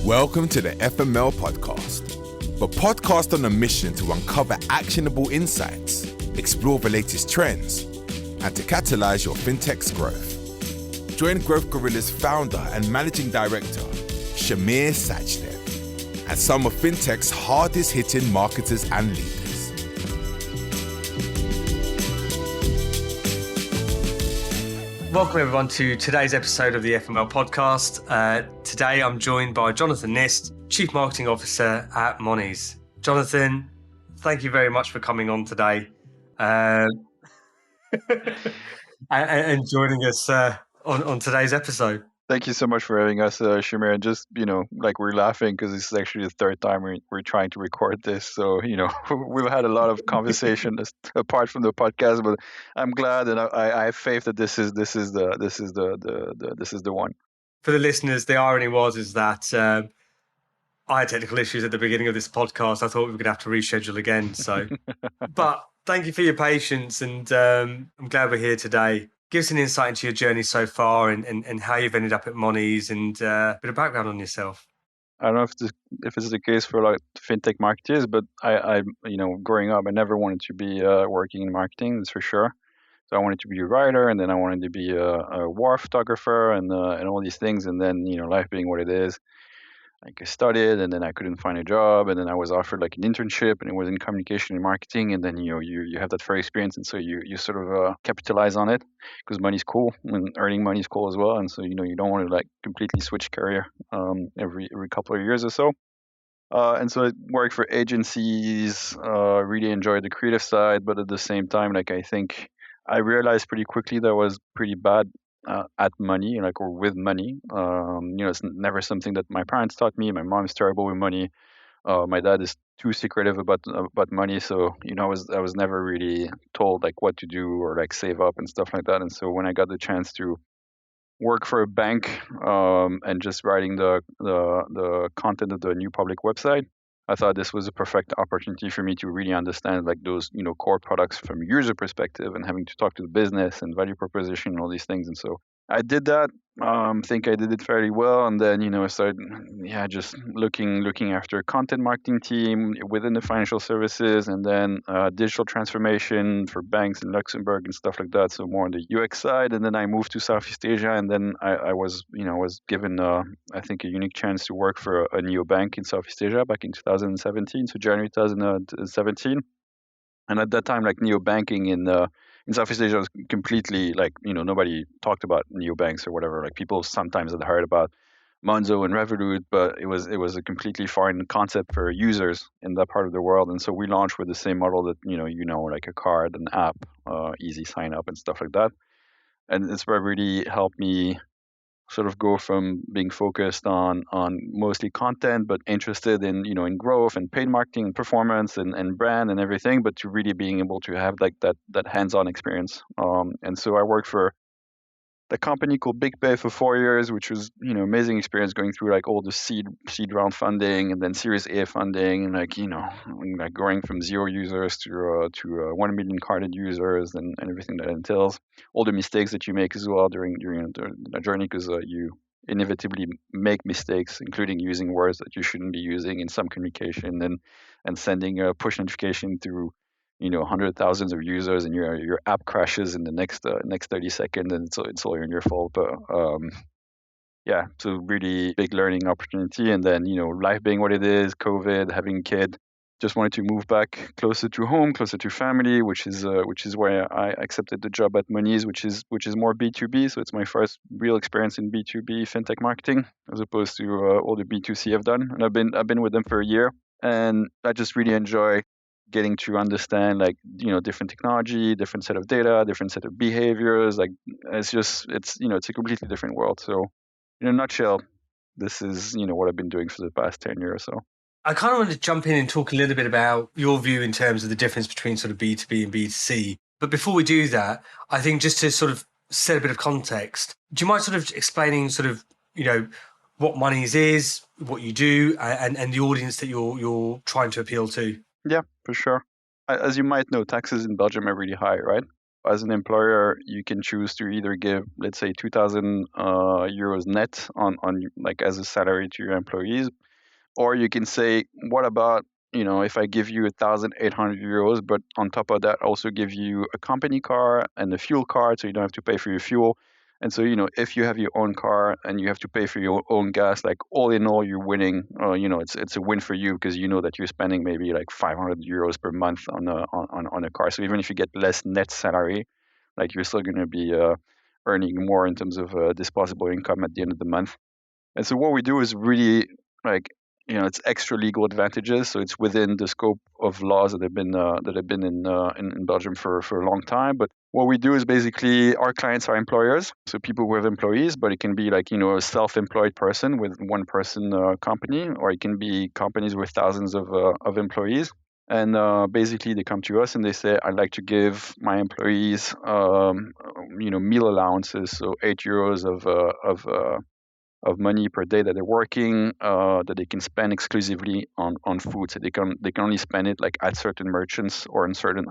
Welcome to the FML podcast, the podcast on a mission to uncover actionable insights, explore the latest trends, and to catalyze your FinTech's growth. Join Growth Gorilla's founder and managing director, Sachdev, and some of FinTech's hardest-hitting marketers and leaders. Welcome everyone to today's episode of the FML podcast. Today I'm joined by Jonathan Nyst, Cheif Marketing Officer at Monizze. Jonathan, thank you very much for coming on today and joining us on today's episode. Thank you so much for having us, Shamir. And just, we're laughing because this is actually the third time we're trying to record this. So, we've had a lot of conversation apart from the podcast, but I'm glad and I have faith that this is the one. For the listeners, the irony is that I had technical issues at the beginning of this podcast. I thought we were going to have to reschedule again. So, but thank you for your patience, and I'm glad we're here today. Give us an insight into your journey so far and how you've ended up at Monizze and a bit of background on yourself. I don't know if it's the case for like FinTech marketers, but I growing up, I never wanted to be working in marketing, that's for sure. So I wanted to be a writer, and then I wanted to be a war photographer and all these things. And then, life being what it is, like I studied and then I couldn't find a job, and then I was offered like an internship, and it was in communication and marketing, and then you have that first experience, and so you sort of capitalize on it because money's cool and earning money is cool as well, and so you don't want to like completely switch career every couple of years or so. And so I worked for agencies, really enjoyed the creative side, but at the same time, like I think I realized pretty quickly that I was pretty bad at money, or with money. It's never something that my parents taught me. My mom's terrible with money. My dad is too secretive about money. So, I was never really told like what to do or like save up and stuff like that. And so when I got the chance to work for a bank and just writing the content of the new public website, I thought this was a perfect opportunity for me to really understand like those, core products from user perspective and having to talk to the business and value proposition and all these things. And so I did that. Think I did it fairly well. And then, I started, just looking after a content marketing team within the financial services, and then digital transformation for banks in Luxembourg and stuff like that. So more on the UX side. And then I moved to Southeast Asia, and then I was given, I think, a unique chance to work for a neobank in Southeast Asia back in 2017, so January 2017. And at that time, like neobanking in Southeast Asia was completely like, nobody talked about neobanks or whatever. Like people sometimes had heard about Monzo and Revolut, but it was a completely foreign concept for users in that part of the world. And so we launched with the same model that, like a card, an app, easy sign up and stuff like that. And it's what really helped me sort of go from being focused on mostly content, but interested in, in growth and paid marketing and performance and brand and everything, but to really being able to have like that hands-on experience. And so I worked for the company called Big Pay for 4 years, which was, amazing experience going through like all the seed round funding and then Series A funding, and like going from 0 users to 1 million carded users and everything that entails. All the mistakes that you make as well during the journey, because you inevitably make mistakes, including using words that you shouldn't be using in some communication, and sending a push notification through hundred thousands of users, and your app crashes in the next 30 seconds, and so it's all your fault. But it's a really big learning opportunity. And then life being what it is, COVID, having a kid, just wanted to move back closer to home, closer to family, which is where I accepted the job at Monizze, which is more B2B. So it's my first real experience in B2B FinTech marketing, as opposed to all the B2C I've done. And I've been with them for a year, and I just really enjoy getting to understand like different technology, different set of data, different set of behaviors. Like it's a completely different world. So in a nutshell, this is what I've been doing for the past 10 years or so. I kind of want to jump in and talk a little bit about your view in terms of the difference between sort of B2B and B2C. But before we do that, I think just to sort of set a bit of context, do you mind sort of explaining sort of what Monizze is, what you do, and the audience that you're trying to appeal to? Yeah, for sure. As you might know, taxes in Belgium are really high, right? as an employer, you can choose to either give, let's say, 2,000 euros net on like as a salary to your employees, or you can say, what about, if I give you 1,800 euros, but on top of that, also give you a company car and a fuel card, so you don't have to pay for your fuel. And so, if you have your own car and you have to pay for your own gas, like all in all, you're winning. It's a win for you because you know that you're spending maybe like 500 euros per month on a car. So even if you get less net salary, like you're still going to be earning more in terms of disposable income at the end of the month. And so what we do is really like, it's extra legal advantages. So it's within the scope of laws that have been in Belgium for a long time. But what we do is basically our clients are employers, so people who have employees, but it can be like, a self-employed person with one person company, or it can be companies with thousands of employees. And basically, they come to us and they say, "I'd like to give my employees, meal allowances, so €8 of money per day that they're working, that they can spend exclusively on food. So they can only spend it like at certain merchants or on certain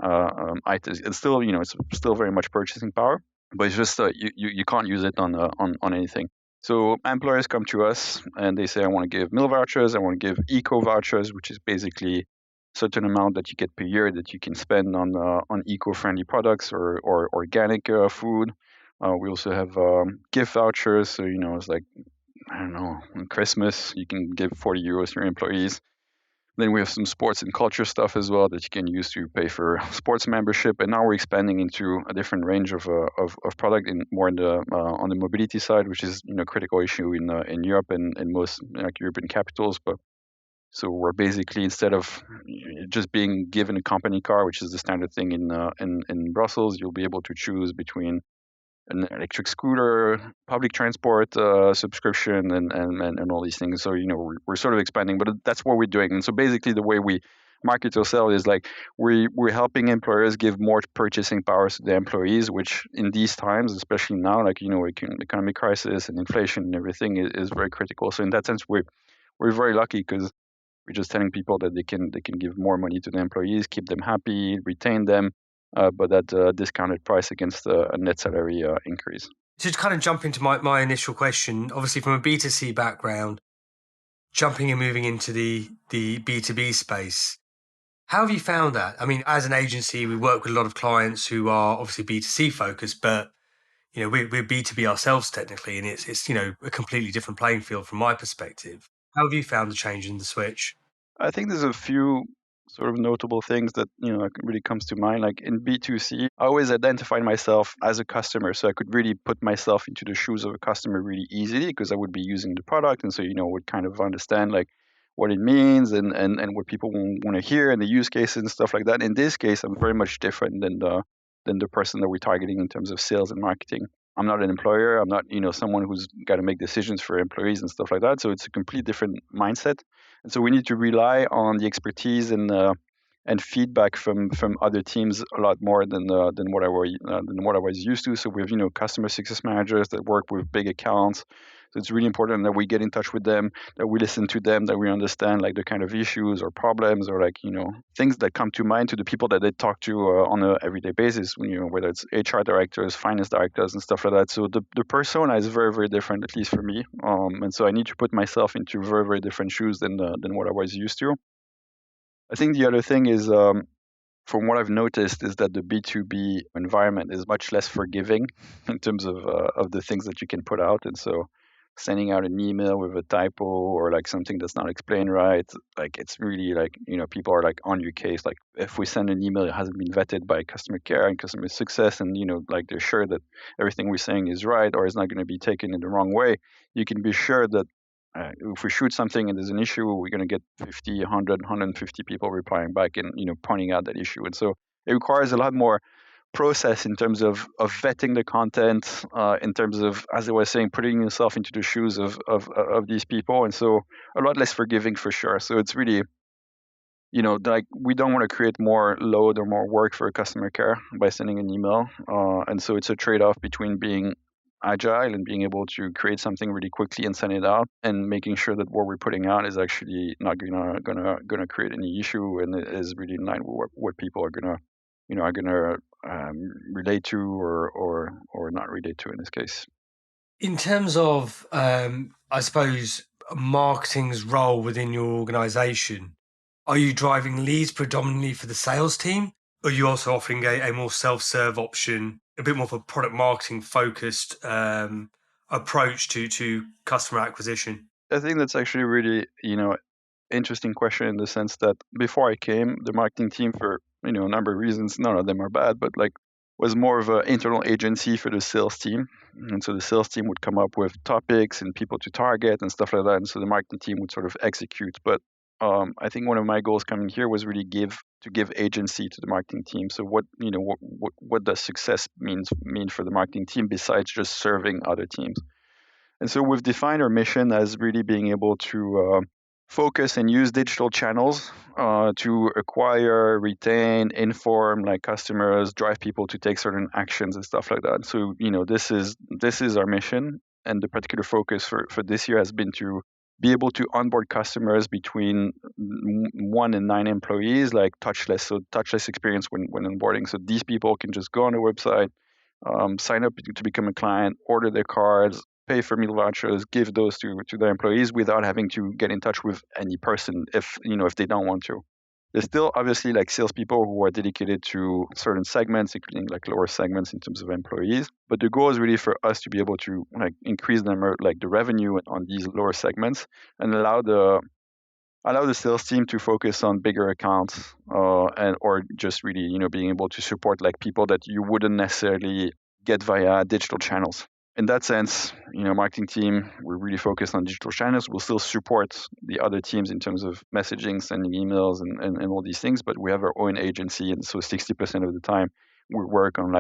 items. It's still, it's still very much purchasing power, but it's just you can't use it on anything. So employers come to us and they say, I want to give meal vouchers, I want to give eco vouchers, which is basically a certain amount that you get per year that you can spend on eco-friendly products or organic food. We also have gift vouchers. So, it's like, I don't know, on Christmas, you can give 40 euros to your employees. Then we have some sports and culture stuff as well that you can use to pay for sports membership. And now we're expanding into a different range of product more in the on the mobility side, which is critical issue in Europe and in most like European capitals. But so we're basically, instead of just being given a company car, which is the standard thing in Brussels, you'll be able to choose between an electric scooter, public transport subscription, and all these things. So we're sort of expanding, but that's what we're doing. And so basically, the way we market ourselves is like we're helping employers give more purchasing powers to their employees, which in these times, especially now, like economic crisis and inflation and everything is very critical. So in that sense, we're very lucky because we're just telling people that they can give more money to the employees, keep them happy, retain them. But at a discounted price against a net salary increase. To kind of jump into my initial question, obviously from a B2C background, jumping and moving into the B2B space, how have you found that? I mean, as an agency, we work with a lot of clients who are obviously B2C focused, but we're B2B ourselves technically, and it's a completely different playing field from my perspective. How have you found the change in the switch? I think there's a few sort of notable things that really comes to mind. Like in B2C, I always identified myself as a customer, so I could really put myself into the shoes of a customer really easily because I would be using the product, and so would kind of understand like what it means and what people want to hear and the use cases and stuff like that. In this case, I'm very much different than the person that we're targeting in terms of sales and marketing. I'm not an employer. I'm not someone who's got to make decisions for employees and stuff like that. So it's a completely different mindset. And so we need to rely on the expertise and feedback from other teams a lot more than what I was used to. So we have customer success managers that work with big accounts. So it's really important that we get in touch with them, that we listen to them, that we understand like the kind of issues or problems or like things that come to mind to the people that they talk to on an everyday basis. Whether it's HR directors, finance directors, and stuff like that. So the persona is very, very different, at least for me. And so I need to put myself into very, very different shoes than what I was used to. I think the other thing is, from what I've noticed, is that the B2B environment is much less forgiving in terms of the things that you can put out. And so sending out an email with a typo or like something that's not explained right, like it's really like, people are like on your case. Like if we send an email, it hasn't been vetted by customer care and customer success, and like they're sure that everything we're saying is right or is not going to be taken in the wrong way, you can be sure that if we shoot something and there's an issue, we're going to get 50, 100, 150 people replying back and pointing out that issue. And so it requires a lot more process in terms of vetting the content, in terms of, as I was saying, putting yourself into the shoes of these people. And so a lot less forgiving for sure. So it's really, like we don't want to create more load or more work for customer care by sending an email. And so it's a trade-off between being agile and being able to create something really quickly and send it out, and making sure that what we're putting out is actually not gonna create any issue and is really in line with what people are gonna are going to relate to or not relate to in this case. In terms of, I suppose, marketing's role within your organization, are you driving leads predominantly for the sales team? Or are you also offering a more self-serve option, a bit more of a product marketing focused approach to customer acquisition? I think that's actually really, interesting question in the sense that before I came, the marketing team, for a number of reasons, none of them are bad, but like was more of an internal agency for the sales team. And so the sales team would come up with topics and people to target and stuff like that. And so the marketing team would sort of execute. But I think one of my goals coming here was really give agency to the marketing team. So what does success mean for the marketing team besides just serving other teams? And so we've defined our mission as really being able to focus and use digital channels to acquire, retain, inform like customers, drive people to take certain actions and stuff like that. So this is our mission, and the particular focus for this year has been to be able to onboard customers between 1 and 9 employees, like touchless. So touchless experience when onboarding. So these people can just go on the website, sign up to become a client, order their cards, pay for meal vouchers, give those to their employees without having to get in touch with any person if they don't want to. There's still obviously like salespeople who are dedicated to certain segments, including like lower segments in terms of employees. But the goal is really for us to be able to like increase the revenue on these lower segments and allow the sales team to focus on bigger accounts and or just really being able to support like people that you wouldn't necessarily get via digital channels. In that sense, marketing team, we're really focused on digital channels. We'll still support the other teams in terms of messaging, sending emails, and all these things. But we have our own agency, and so 60% of the time we work on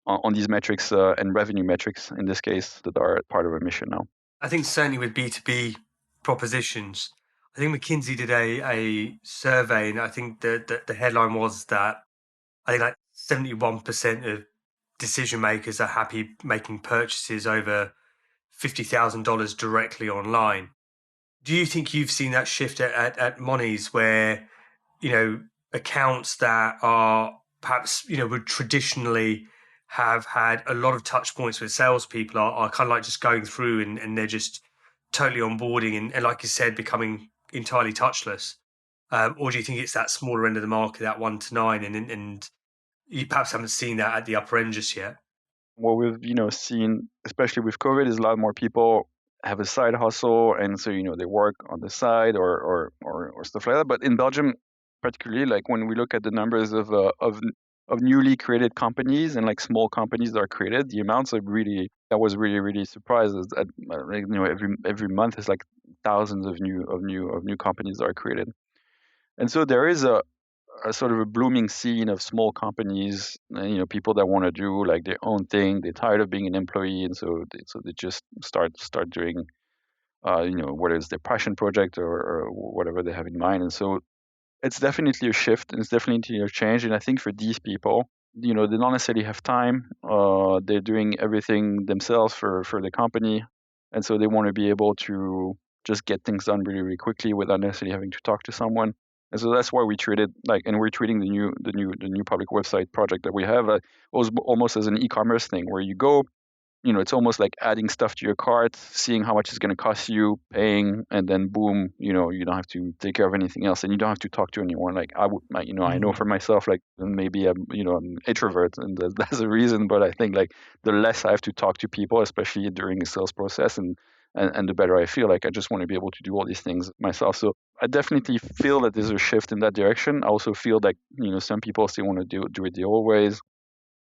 on these metrics and revenue metrics in this case that are part of our mission now. I think certainly with B2B propositions, I think McKinsey did a survey, and I think the headline was that I think like 71% of decision makers are happy making purchases over $50,000 directly online. Do you think you've seen that shift at Monizze where, accounts that are perhaps, would traditionally have had a lot of touch points with salespeople are kind of like just going through and they're just totally onboarding and like you said, becoming entirely touchless? Or do you think it's that smaller end of the market, that 1 to 9, and you perhaps haven't seen that at the upper end just yet? What we've seen, especially with COVID, is a lot more people have a side hustle, and so they work on the side or stuff like that. But in Belgium, particularly, like when we look at the numbers of newly created companies and like small companies that are created, the amounts are really, I was really surprised at every month is like thousands of new companies that are created, and so there is a sort of a blooming scene of small companies, people that want to do like their own thing. They're tired of being an employee, and so they just start doing, whether it's their passion project or whatever they have in mind. And so it's definitely a shift, and it's definitely a change. And I think for these people, they don't necessarily have time. They're doing everything themselves for the company, and so they want to be able to just get things done really quickly without necessarily having to talk to someone. And so that's why we treated and we're treating the new public website project that we have almost as an e-commerce thing where you go, it's almost like adding stuff to your cart, seeing how much it's going to cost you, paying, and then boom, you don't have to take care of anything else, and you don't have to talk to anyone. Like I know for myself, like maybe I'm an introvert, and that's a reason. But I think like the less I have to talk to people, especially during the sales process, and the better I feel. Like I just want to be able to do all these things myself. So I definitely feel that there's a shift in that direction. I also feel like some people still want to do it the old ways.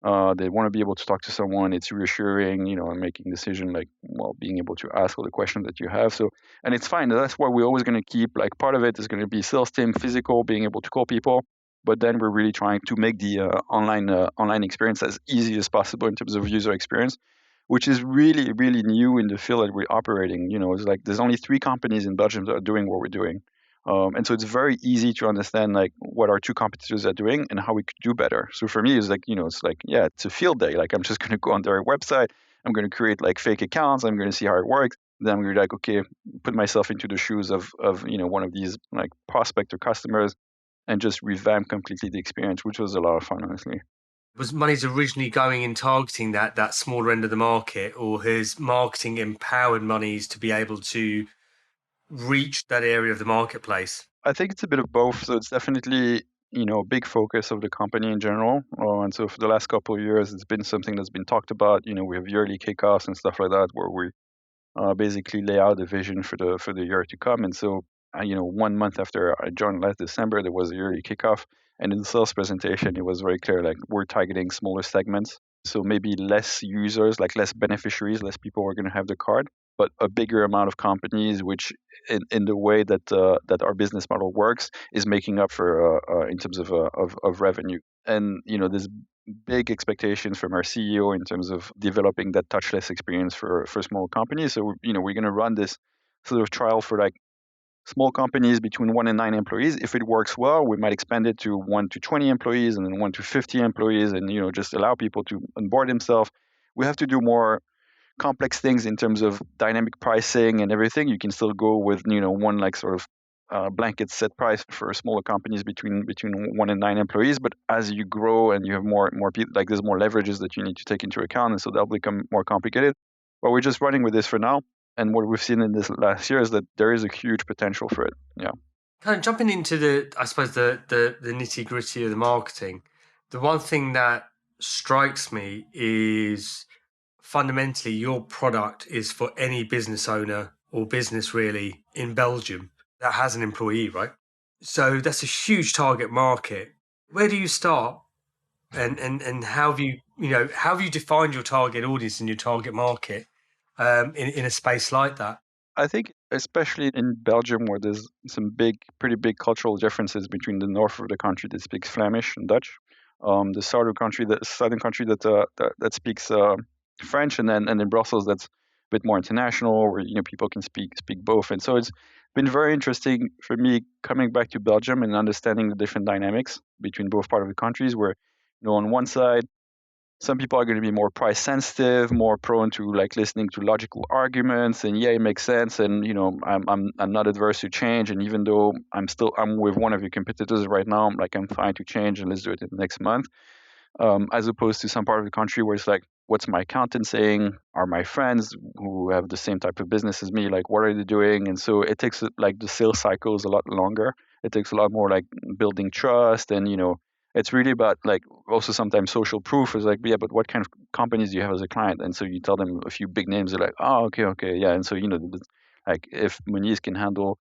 They want to be able to talk to someone. It's reassuring, and making decision being able to ask all the questions that you have. So, and it's fine. That's why we're always going to keep part of it is going to be sales team, physical, being able to call people. But then we're really trying to make the online experience as easy as possible in terms of user experience, which is really, really new in the field that we're operating. It's like there's only 3 companies in Belgium that are doing what we're doing. And so it's very easy to understand what our 2 competitors are doing and how we could do better. So for me, it's it's a field day. Like I'm just going to go on their website. I'm going to create fake accounts. I'm going to see how it works. Then I'm going to okay, put myself into the shoes of one of these prospect or customers and just revamp completely the experience, which was a lot of fun, honestly. Was Monizze originally going and targeting that smaller end of the market, or has marketing empowered Monizze to be able to reach that area of the marketplace? I think it's a bit of both. So it's definitely, a big focus of the company in general. And so for the last couple of years, it's been something that's been talked about. We have yearly kickoffs and stuff like that, where we basically lay out the vision for the year to come. And so, 1 month after I joined last December, there was a yearly kickoff. And in the sales presentation, it was very clear, like we're targeting smaller segments. So maybe less users, like less beneficiaries, less people are going to have the card, but a bigger amount of companies, which in the way that that our business model works is making up for in terms of revenue. And there's big expectations from our CEO in terms of developing that touchless experience for small companies. So we're going to run this sort of trial for like small companies between 1 and 9 employees. If it works well, we might expand it to 1 to 20 employees and then 1 to 50 employees, and just allow people to onboard themselves. We have to do more complex things in terms of dynamic pricing and everything. You can still go with one like sort of blanket set price for smaller companies between 1 and 9 employees. But as you grow and you have more people, like there's more leverages that you need to take into account, and so that'll become more complicated. But we're just running with this for now. And what we've seen in this last year is that there is a huge potential for it. Yeah. Kind of jumping into the nitty gritty of the marketing, the one thing that strikes me is fundamentally your product is for any business owner or business really in Belgium that has an employee, right? So that's a huge target market. Where do you start? And how have you defined your target audience and your target market in a space like that? I think especially in Belgium, where there's some pretty big cultural differences between the north of the country that speaks Flemish and Dutch, the southern country that speaks French, and then in Brussels that's a bit more international, where people can speak both. And so it's been very interesting for me coming back to Belgium and understanding the different dynamics between both parts of the countries, where on one side some people are going to be more price sensitive, more prone to like listening to logical arguments, and yeah, it makes sense, and I'm not adverse to change, and even though I'm with one of your competitors right now, I'm fine to change and let's do it in the next month. As opposed to some part of the country where it's like, what's my accountant saying? Are my friends who have the same type of business as me, like, what are they doing? And so it takes like the sales cycle is a lot longer. It takes a lot more like building trust, and it's really about like also sometimes social proof is like, yeah, but what kind of companies do you have as a client? And so you tell them a few big names, they're like, oh, okay, yeah. And so like if Monizze can handle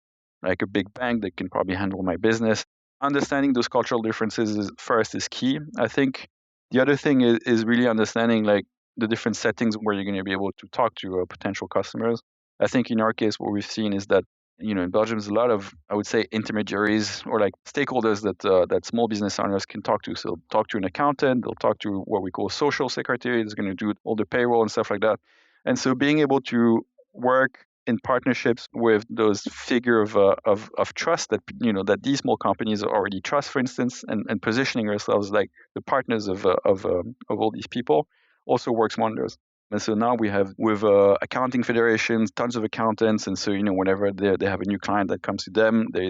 like a big bank, they can probably handle my business. Understanding those cultural differences is key. I think the other thing is really understanding like the different settings where you're going to be able to talk to potential customers. I think in our case, what we've seen is that in Belgium, there's a lot of, I would say, intermediaries or like stakeholders that small business owners can talk to. So they'll talk to an accountant, they'll talk to what we call social secretary, that's going to do all the payroll and stuff like that. And so being able to work in partnerships with those figure of trust that that these small companies already trust, for instance, and positioning ourselves like the partners of all these people also works wonders. And so now we have with accounting federations, tons of accountants, and so whenever they have a new client that comes to them, they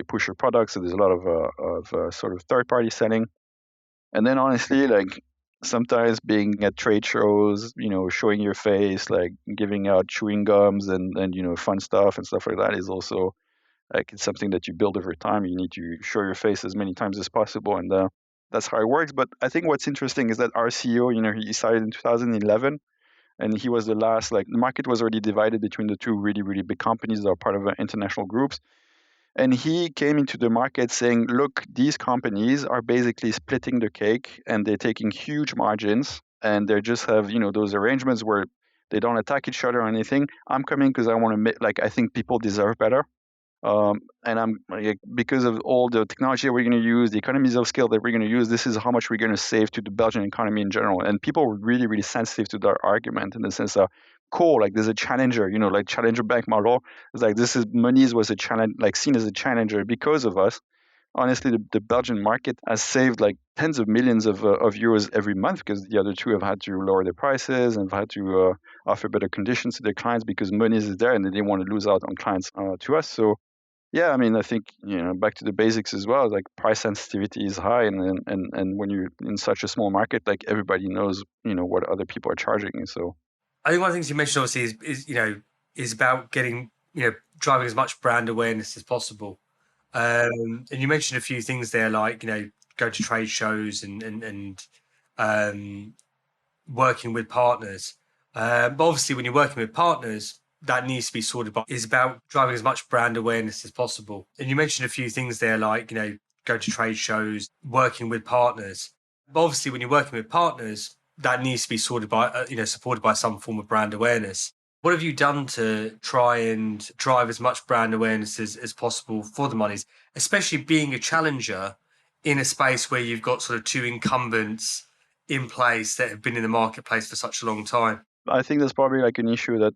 push your products. So there's a lot of sort of third party selling, and then honestly, like sometimes being at trade shows, showing your face, like giving out chewing gums and fun stuff and stuff like that is also like it's something that you build over time. You need to show your face as many times as possible, and that's how it works. But I think what's interesting is that our CEO, he started in 2011, and he was the last. Like the market was already divided between the two really really big companies that are part of international groups. And he came into the market saying, look, these companies are basically splitting the cake and they're taking huge margins, and they just have, those arrangements where they don't attack each other or anything. I'm coming because I want to make, like, I think people deserve better. And I'm like, because of all the technology that we're going to use, the economies of scale that we're going to use, this is how much we're going to save to the Belgian economy in general. And people were really, really sensitive to that argument in the sense of, cool, like there's a challenger, like challenger bank model. It's like Monizze was a challenge, like seen as a challenger because of us. Honestly, the Belgian market has saved like tens of millions of euros every month because the other two have had to lower their prices and have had to offer better conditions to their clients because Monizze is there and they didn't want to lose out on clients to us. So Yeah, I mean, I think, back to the basics as well, like price sensitivity is high, and when you're in such a small market, like everybody knows, what other people are charging. So I think one of the things you mentioned obviously is about getting, driving as much brand awareness as possible. And you mentioned a few things there, like, go to trade shows and working with partners. But obviously, when you're working with partners, that needs to be sorted by is about driving as much brand awareness as possible. And you mentioned a few things there, like, go to trade shows, working with partners. But obviously, when you're working with partners, that needs to be sorted by, supported by some form of brand awareness. What have you done to try and drive as much brand awareness as possible for the Monizze, especially being a challenger in a space where you've got sort of two incumbents in place that have been in the marketplace for such a long time? I think that's probably like an issue that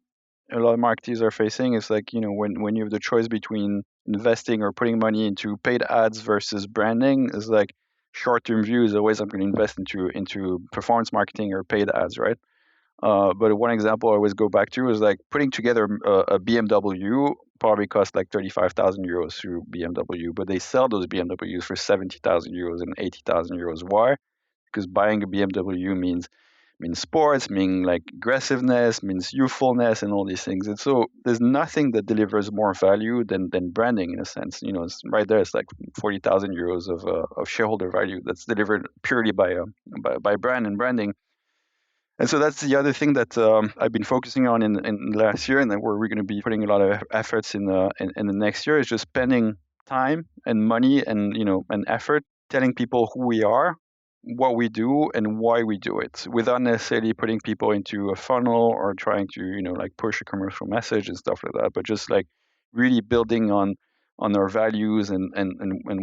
a lot of marketers are facing. Is like, when you have the choice between investing or putting money into paid ads versus branding, is like short-term view is always, I'm going to invest into performance marketing or paid ads, right? But one example I always go back to is like putting together a BMW probably costs like 35,000 euros through BMW, but they sell those BMWs for 70,000 euros and 80,000 euros. Why? Because buying a BMW means sports, means like aggressiveness, means youthfulness, and all these things. And so there's nothing that delivers more value than branding, in a sense. It's right there. It's like 40,000 euros of shareholder value that's delivered purely by brand and branding. And so that's the other thing that I've been focusing on in last year, and then where we're going to be putting a lot of efforts in the next year, is just spending time and money and and effort telling people who we are, what we do, and why we do it, without necessarily putting people into a funnel or trying to like push a commercial message and stuff like that, but just like really building on our values and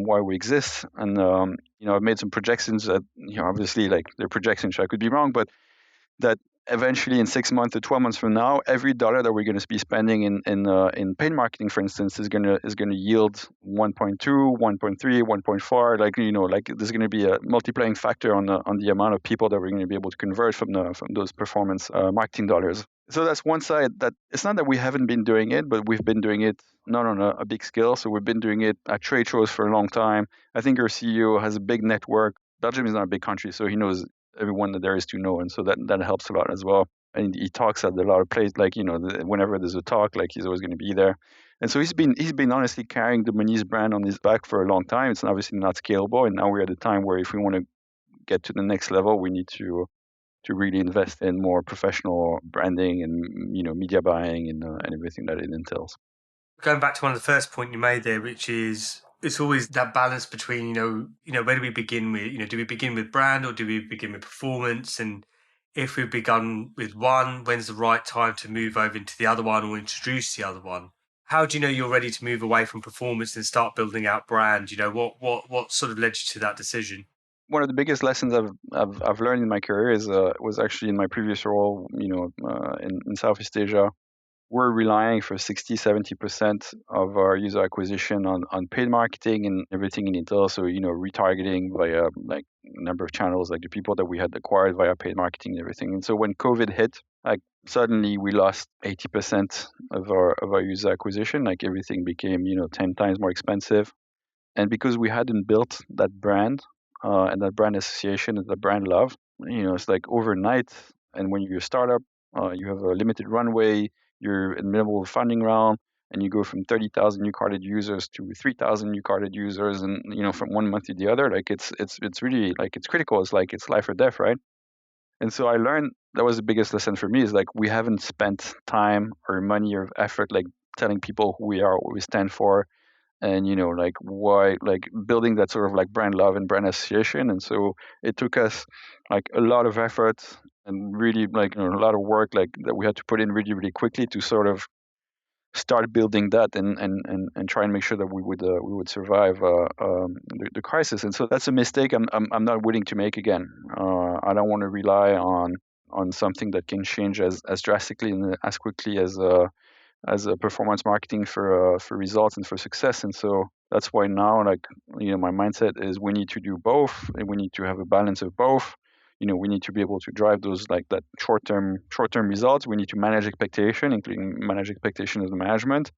why we exist. And I've made some projections that obviously like they're projections, so I could be wrong, but that eventually in 6 months or 12 months from now, every dollar that we're going to be spending in paid marketing, for instance, is going to yield 1.2, 1.3, 1.4. Like there's going to be a multiplying factor on the amount of people that we're going to be able to convert from those performance marketing dollars. So that's one side. That it's not that we haven't been doing it, but we've been doing it not on a big scale. So we've been doing it at trade shows for a long time. I think our CEO has a big network. Belgium is not a big country, so he knows everyone that there is to know, and so that helps a lot as well. And he talks at a lot of places, like whenever there's a talk, like he's always going to be there. And so he's been honestly carrying the Monizze brand on his back for a long time. It's obviously not scalable, and now we're at a time where if we want to get to the next level, we need to really invest in more professional branding and media buying and everything that it entails. Going back to one of the first point you made there, which is it's always that balance between where do we begin with, do we begin with brand or do we begin with performance? And if we've begun with one, when's the right time to move over into the other one or introduce the other one? How do you know you're ready to move away from performance and start building out brand? What sort of led you to that decision? One of the biggest lessons I've learned in my career is was actually in my previous role, in Southeast Asia. We're relying for 60-70% of our user acquisition on paid marketing and everything in it. Also, retargeting via like a number of channels, like the people that we had acquired via paid marketing and everything. And so when COVID hit, like suddenly we lost 80% of our user acquisition. Like everything became 10 times more expensive. And because we hadn't built that brand and that brand association and the brand love, it's like overnight. And when you're a startup, you have a limited runway, you're in the middle of a funding round, and you go from 30,000 new carded users to 3,000 new carded users, and from one month to the other, like it's really like it's critical. It's like it's life or death, right? And so I learned that was the biggest lesson for me is like we haven't spent time or money or effort like telling people who we are, what we stand for, and like why, like building that sort of like brand love and brand association. And so it took us like a lot of effort and really like a lot of work like that we had to put in really really quickly to sort of start building that and try and make sure that we would survive the crisis. And so that's a mistake I'm not willing to make again. I don't want to rely on something that can change as drastically and as quickly as a performance marketing for results and for success. And so that's why now, like, my mindset is we need to do both, and we need to have a balance of both. We need to be able to drive those like that short-term results. We need to manage expectation, including manage expectation as the management,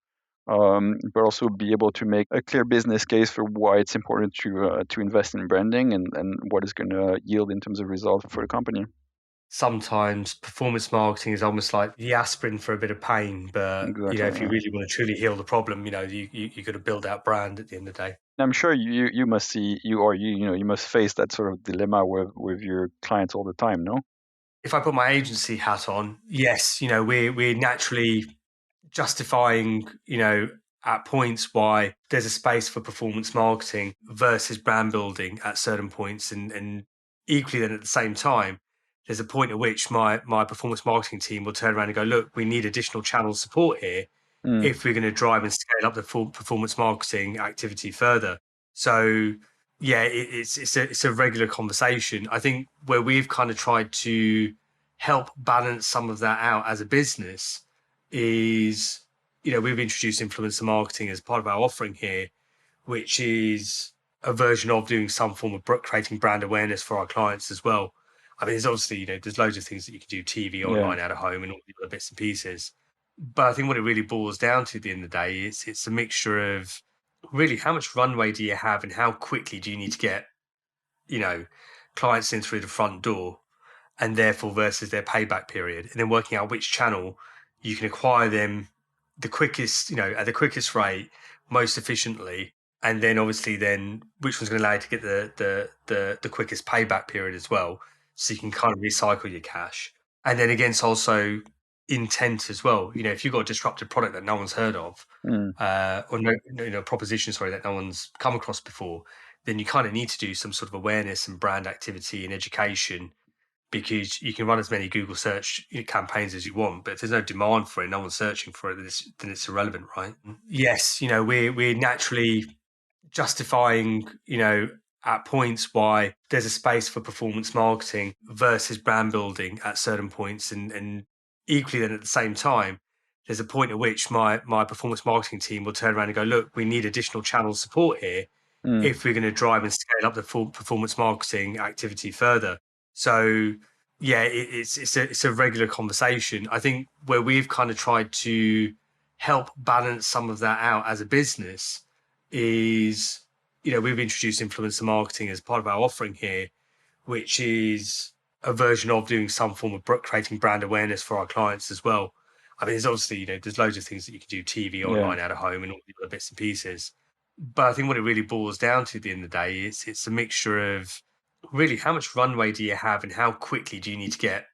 but also be able to make a clear business case for why it's important to invest in branding and what it's going to yield in terms of results for the company. Sometimes performance marketing is almost like the aspirin for a bit of pain, but Exactly, if you really want to truly heal the problem, you got to build out brand at the end of the day. I'm sure you must see you must face that sort of dilemma with your clients all the time, no? If I put my agency hat on, yes, we're naturally justifying, at points why there's a space for performance marketing versus brand building at certain points. And equally then at the same time, there's a point at which my performance marketing team will turn around and go, look, we need additional channel support here if we're going to drive and scale up the full performance marketing activity further. So yeah, it's a regular conversation. I think where we've kind of tried to help balance some of that out as a business is, we've introduced influencer marketing as part of our offering here, which is a version of doing some form of creating brand awareness for our clients as well. I mean, there's obviously, there's loads of things that you can do, TV, online, out of home, and all the other bits and pieces. But I think what it really boils down to at the end of the day is it's a mixture of really how much runway do you have and how quickly do you need to get, clients in through the front door, and therefore versus their payback period, and then working out which channel you can acquire them the quickest, at the quickest rate, most efficiently, and then obviously then which one's going to allow you to get the quickest payback period as well, so you can kind of recycle your cash. And then against also intent as well. If you've got a disruptive product that no one's heard of, or no proposition, that no one's come across before, then you kind of need to do some sort of awareness and brand activity and education, because you can run as many Google search campaigns as you want, but if there's no demand for it, no one's searching for it, then it's irrelevant, right? Yes, we're naturally justifying, at points why there's a space for performance marketing versus brand building at certain points, and equally then at the same time, there's a point at which my performance marketing team will turn around and go, look, we need additional channel support here if we're going to drive and scale up the full performance marketing activity further. So yeah, it's a regular conversation. I think where we've kind of tried to help balance some of that out as a business is, we've introduced influencer marketing as part of our offering here, which is a version of doing some form of creating brand awareness for our clients as well. I mean, there's obviously, there's loads of things that you can do, TV, online, out of home, and all the other bits and pieces. But I think what it really boils down to at the end of the day is it's a mixture of really how much runway do you have and how quickly do you need to get,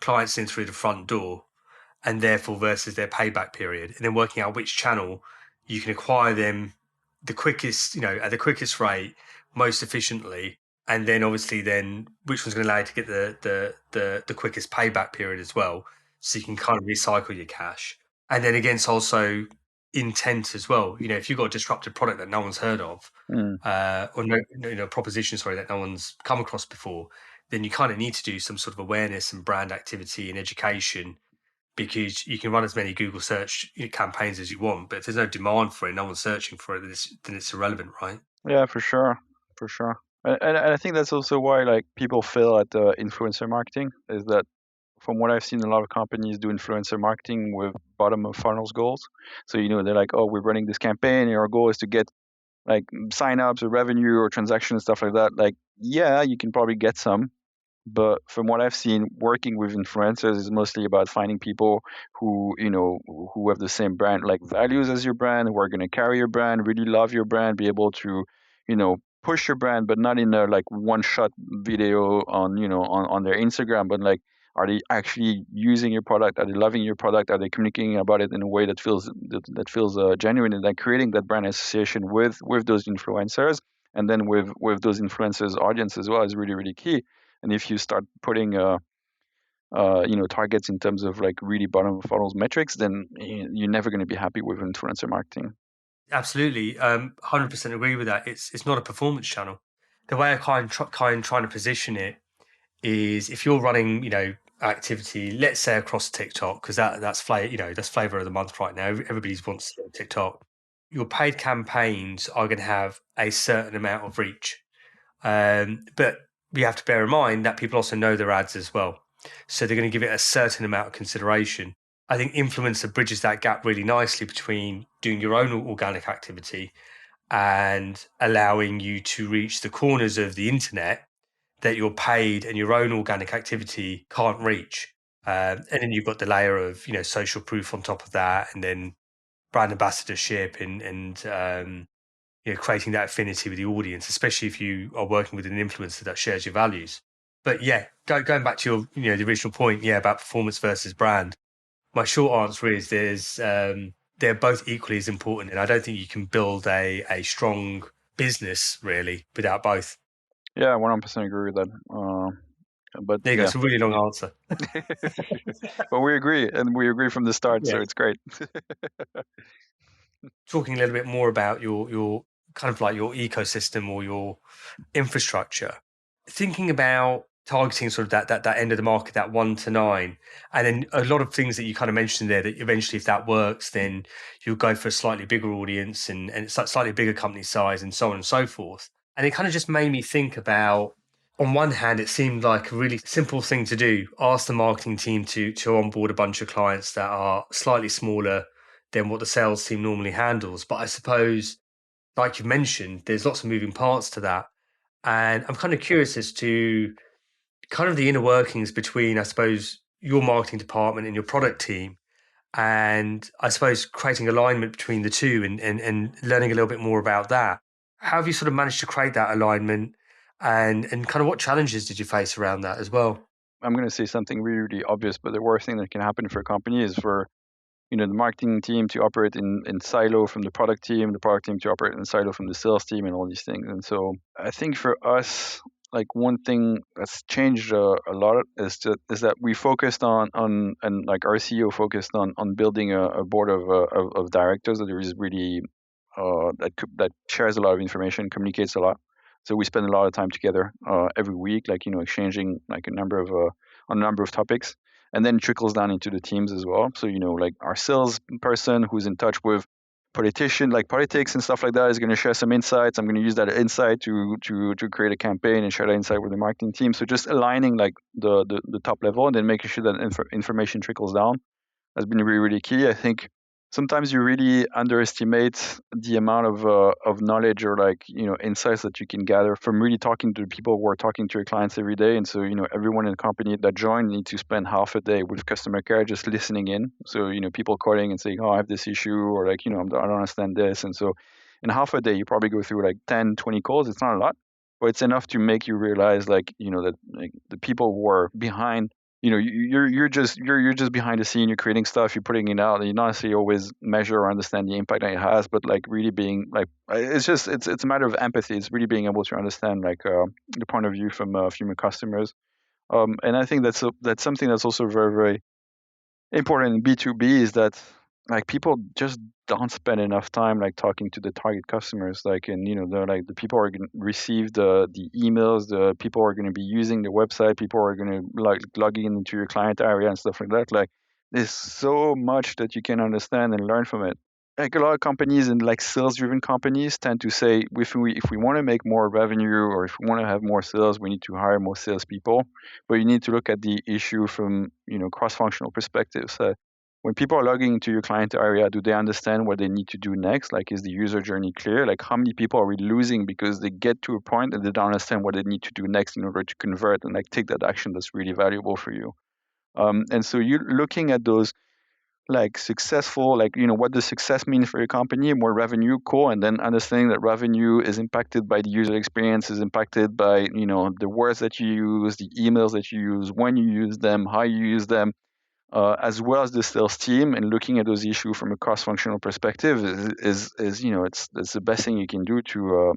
clients in through the front door, and therefore versus their payback period, and then working out which channel you can acquire them the quickest, at the quickest rate, most efficiently, and then obviously then which one's going to allow you to get the quickest payback period as well, so you can kind of recycle your cash. And then against also intent as well. If you've got a disruptive product that no one's heard of, or no proposition, that no one's come across before, then you kind of need to do some sort of awareness and brand activity and education, because you can run as many Google search campaigns as you want, but if there's no demand for it, no one's searching for it, then it's irrelevant, right? Yeah, for sure. And I think that's also why like people fail at influencer marketing, is that from what I've seen, a lot of companies do influencer marketing with bottom of funnels goals. So they're like, oh, we're running this campaign and our goal is to get like signups or revenue or transactions, stuff like that. Like, yeah, you can probably get some, but from what I've seen, working with influencers is mostly about finding people who who have the same brand like values as your brand, who are going to carry your brand, really love your brand, be able to push your brand, but not in a like one shot video on on their Instagram, but like, are they actually using your product? Are they loving your product? Are they communicating about it in a way that feels genuine, and then creating that brand association with those influencers, and then with those influencers audience as well is really, really key. And if you start putting targets in terms of like really bottom of funnels metrics, then you're never going to be happy with influencer marketing. Absolutely, 100% agree with that. It's not a performance channel. The way I kind trying to position it is, if you're running, activity, let's say across TikTok, because that's flavor of the month right now. Everybody's wants to see on TikTok. Your paid campaigns are going to have a certain amount of reach, but we have to bear in mind that people also know their ads as well, so they're going to give it a certain amount of consideration. I think influencer bridges that gap really nicely between doing your own organic activity and allowing you to reach the corners of the internet that your paid and your own organic activity can't reach. And then you've got the layer of, social proof on top of that, and then brand ambassadorship and creating that affinity with the audience, especially if you are working with an influencer that shares your values. But yeah, going back to your, the original point, about performance versus brand. My short answer is they're both equally as important, and I don't think you can build a strong business really without both. Yeah, 100% agree with that. But There you go. yeah, It's a really long answer. but we agree, and we agree from the start, so Yeah. it's great. Talking a little bit more about your kind of like your ecosystem or your infrastructure, thinking about targeting sort of that end of the market, that 1 to 9, and then a lot of things that you kind of mentioned there, that eventually, if that works, then you'll go for a slightly bigger audience and it's slightly bigger company size and so on and so forth. And it kind of just made me think about, on one hand, it seemed like a really simple thing to do. Ask the marketing team to onboard a bunch of clients that are slightly smaller than what the sales team normally handles. But I suppose, like you mentioned, there's lots of moving parts to that. And I'm kind of curious as to kind of the inner workings between, I suppose, your marketing department and your product team. And I suppose creating alignment between the two and learning a little bit more about that. How have you sort of managed to create that alignment, and kind of what challenges did you face around that as well? I'm going to say something really, really obvious, but the worst thing that can happen for a company is for the marketing team to operate in silo from the product team to operate in silo from the sales team, and all these things. And so I think for us, like one thing that's changed a lot is that we focused on and like our CEO focused on building a board of directors that is really that shares a lot of information, communicates a lot. So we spend a lot of time together every week, like exchanging like on a number of topics, and then it trickles down into the teams as well. So like our sales person who's in touch with politics and stuff like that is going to share some insights. I'm going to use that insight to create a campaign and share that insight with the marketing team. So just aligning like the top level and then making sure that information trickles down has been really, really key. I think sometimes you really underestimate the amount of knowledge or like insights that you can gather from really talking to the people who are talking to your clients every day. And so everyone in the company that joined need to spend half a day with customer care just listening in. So people calling and saying, oh, I have this issue, or like I don't understand this. And so in half a day you probably go through like 10, 20 calls. It's not a lot, but it's enough to make you realize like that like the people who are behind, you're just behind the scene. You're creating stuff, you're putting it out, and you not necessarily always measure or understand the impact that it has, but like really being like, it's a matter of empathy. It's really being able to understand like the point of view from your customers. And I think that's something that's also very, very important in B2B, is that like people just don't spend enough time like talking to the target customers, like, and they're like the people are going to receive the emails, the people are going to be using the website, people are going to like logging into your client area and stuff like that. Like there's so much that you can understand and learn from it. Like a lot of companies and like sales driven companies tend to say, if we want to make more revenue or if we want to have more sales, we need to hire more salespeople. But you need to look at the issue from cross functional perspectives. When people are logging into your client area, do they understand what they need to do next? Like, is the user journey clear? Like, how many people are we losing because they get to a point and they don't understand what they need to do next in order to convert and like take that action that's really valuable for you? And so you're looking at those like successful, like what does success mean for your company? More revenue, cool. And then understanding that revenue is impacted by the user experience, is impacted by the words that you use, the emails that you use, when you use them, how you use them, as well as the sales team. And looking at those issues from a cross-functional perspective is it's the best thing you can do to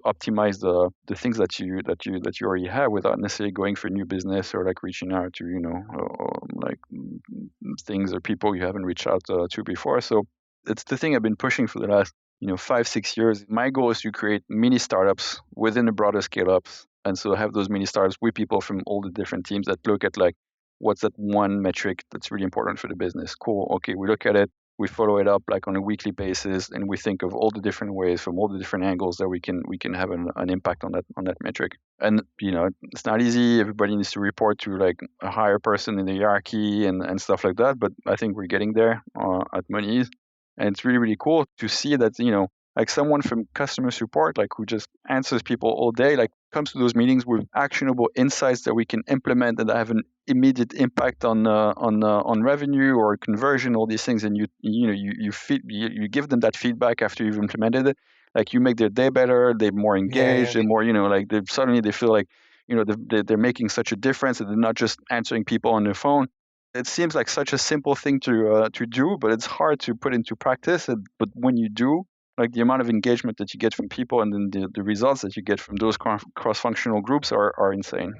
optimize the things that you already have without necessarily going for new business or like reaching out to like things or people you haven't reached out to before. So it's the thing I've been pushing for the last 5-6 years. My goal is to create mini startups within the broader scale ups, and so have those mini startups with people from all the different teams that look at like, what's that one metric that's really important for the business? Cool. Okay, we look at it. We follow it up like on a weekly basis, and we think of all the different ways from all the different angles that we can have an impact on that metric. And it's not easy. Everybody needs to report to like a higher person in the hierarchy and stuff like that. But I think we're getting there at Monizze, and it's really, really cool to see that like someone from customer support, like who just answers people all day, like comes to those meetings with actionable insights that we can implement and that have an immediate impact on revenue or conversion, all these things, and you give them that feedback after you've implemented it. Like you make their day better, they're more engaged, they're more like suddenly they feel like they're making such a difference, and they're not just answering people on their phone. It seems like such a simple thing to do, but it's hard to put into practice. But when you do, like the amount of engagement that you get from people and then the results that you get from those cross-functional groups are insane.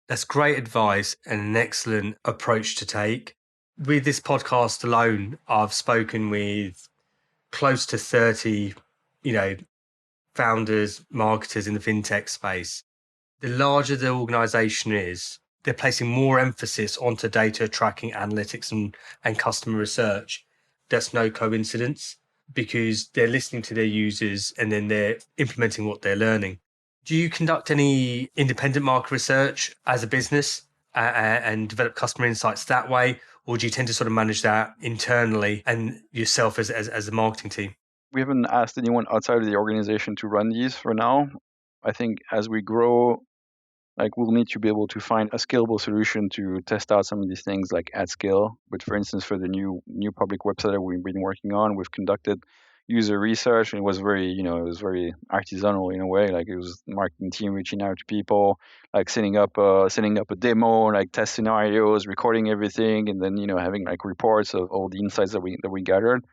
That's great advice and an excellent approach to take. With this podcast alone, I've spoken with close to 30, founders, marketers in the fintech space. The larger the organization is, they're placing more emphasis onto data tracking, analytics, and customer research. That's no coincidence, because they're listening to their users and then they're implementing what they're learning. Do you conduct any independent market research as a business and develop customer insights that way? Or do you tend to sort of manage that internally and yourself as a marketing team? We haven't asked anyone outside of the organization to run these for now. I think as we grow, like we'll need to be able to find a scalable solution to test out some of these things like at scale. But for instance, for the new public website that we've been working on, we've conducted user research, and it was very, it was very artisanal in a way. Like it was the marketing team reaching out to people, like setting up a demo, like test scenarios, recording everything, and then having like reports of all the insights that we gathered.